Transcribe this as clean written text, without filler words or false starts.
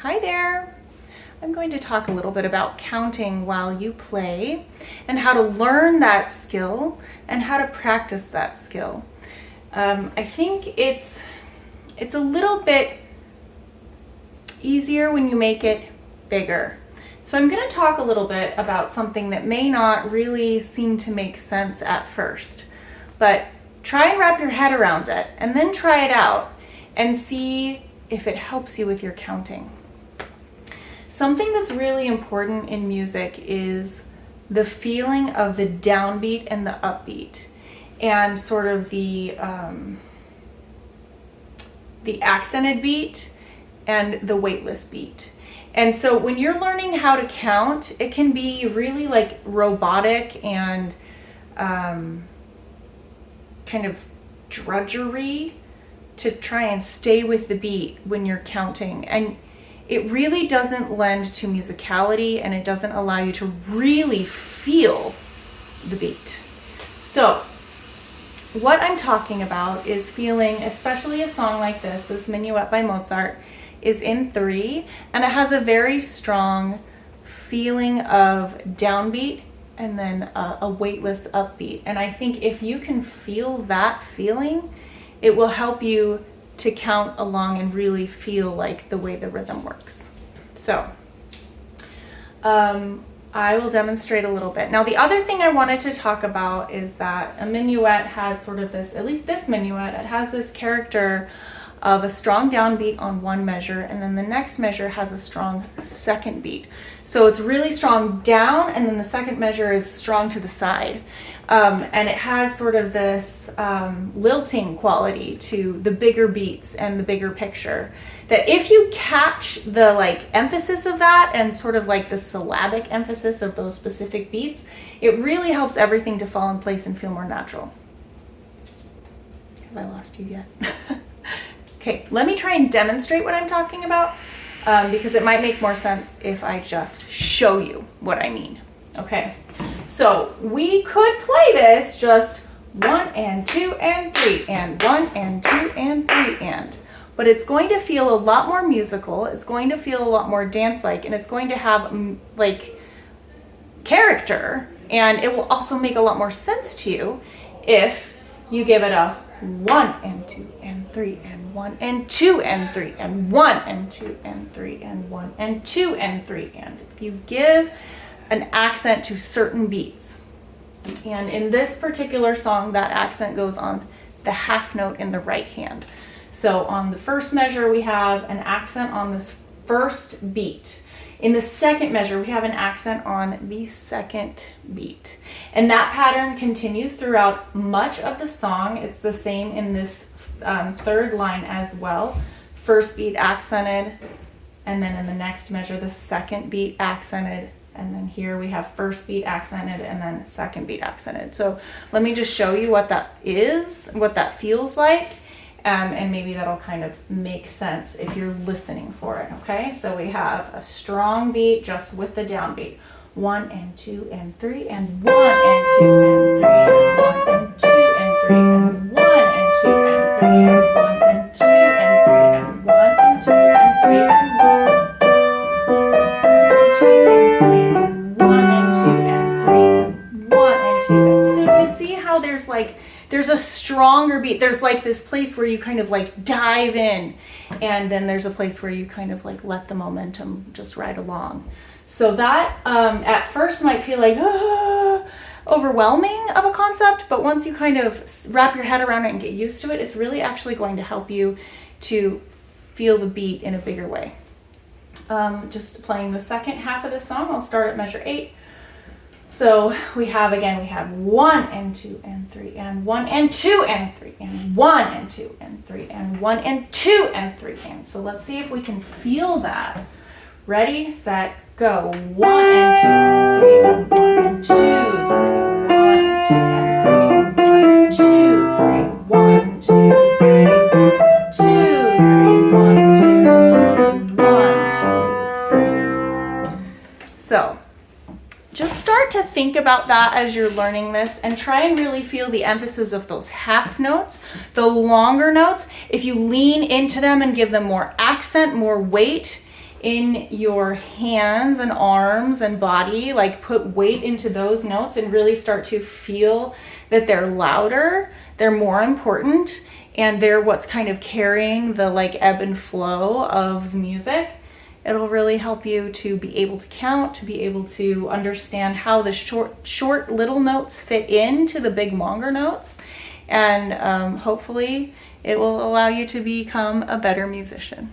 Hi there. I'm going to talk a little bit about counting while you play and how to learn that skill and how to practice that skill. I think it's a little bit easier when you make it bigger. So I'm going to talk a little bit about something that may not really seem to make sense at first, but try and wrap your head around it and then try it out and see if it helps you with your counting. Something that's really important in music is the feeling of the downbeat and the upbeat, and sort of the accented beat and the weightless beat. And so when you're learning how to count, it can be really like robotic and kind of drudgery to try and stay with the beat when you're counting. And it really doesn't lend to musicality, and it doesn't allow you to really feel the beat. So what I'm talking about is feeling, especially a song like this Minuet by Mozart is in 3, and it has a very strong feeling of downbeat and then a weightless upbeat. And I think if you can feel that feeling, it will help you to count along and really feel like the way the rhythm works. So I will demonstrate a little bit. Now the other thing I wanted to talk about is that a minuet has sort of this, at least this minuet, it has this character of a strong downbeat on one measure, and then the next measure has a strong second beat. So it's really strong down, and then the second measure is strong to the side. And it has sort of this lilting quality to the bigger beats and the bigger picture, that if you catch the like emphasis of that and sort of like the syllabic emphasis of those specific beats, it really helps everything to fall in place and feel more natural. Have I lost you yet? Okay, let me try and demonstrate what I'm talking about, because it might make more sense if I just show you what I mean. Okay, so we could play this just 1 and 2 and 3 and 1 and 2 and 3 and, but it's going to feel a lot more musical, it's going to feel a lot more dance-like, and it's going to have like character, and it will also make a lot more sense to you if you give it a 1 and 2 and 3 and 1 and 2 and 3 and 1 and 2 and 3 and 1 and 2 and 3 and. If you give an accent to certain beats, and in this particular song that accent goes on the half note in the right hand. So on the first measure we have an accent on this first beat. In the second measure, we have an accent on the second beat. And that pattern continues throughout much of the song. It's the same in this third line as well. First beat accented, and then in the next measure, the second beat accented, and then here we have first beat accented and then second beat accented. So let me just show you what that is, what that feels like. And maybe that'll kind of make sense if you're listening for it, okay? So we have a strong beat just with the downbeat. 1 and 2 and 3 and 1 and 2 and 3 and 1 and 2 and 3 and 1 and 2 and 3 and 1 and 2 and 3 and 1 and 2 and 3 and 1 and 2 and 3 and 1 and 2 and 3 and 1 and 2. So do you see how there's a stronger beat? There's like this place where you kind of like dive in, and then there's a place where you kind of like let the momentum just ride along. So that at first might feel like overwhelming of a concept, but once you kind of wrap your head around it and get used to it, it's really actually going to help you to feel the beat in a bigger way. Just playing the second half of the song, I'll start at measure 8. So we have 1 and 2 and 3 and 1 and 2 and 3 and 1 and 2 and 3 and 1 and 2 and 3 and. So let's see if we can feel that. Ready, set, go. 1 and 2 and 3 and 1 and 2, 3, 1 and 2 and 3 and 1 and 2, 3, 1, 2, 3, 2, 3, 1, 2, 3, 1, 2, 3. So just start to think about that as you're learning this, and try and really feel the emphasis of those half notes, the longer notes. If you lean into them and give them more accent, more weight, in your hands and arms and body, like put weight into those notes and really start to feel that they're louder, they're more important, and they're what's kind of carrying the like ebb and flow of music. It'll really help you to be able to count, to be able to understand how the short little notes fit into the big longer notes, and hopefully it will allow you to become a better musician.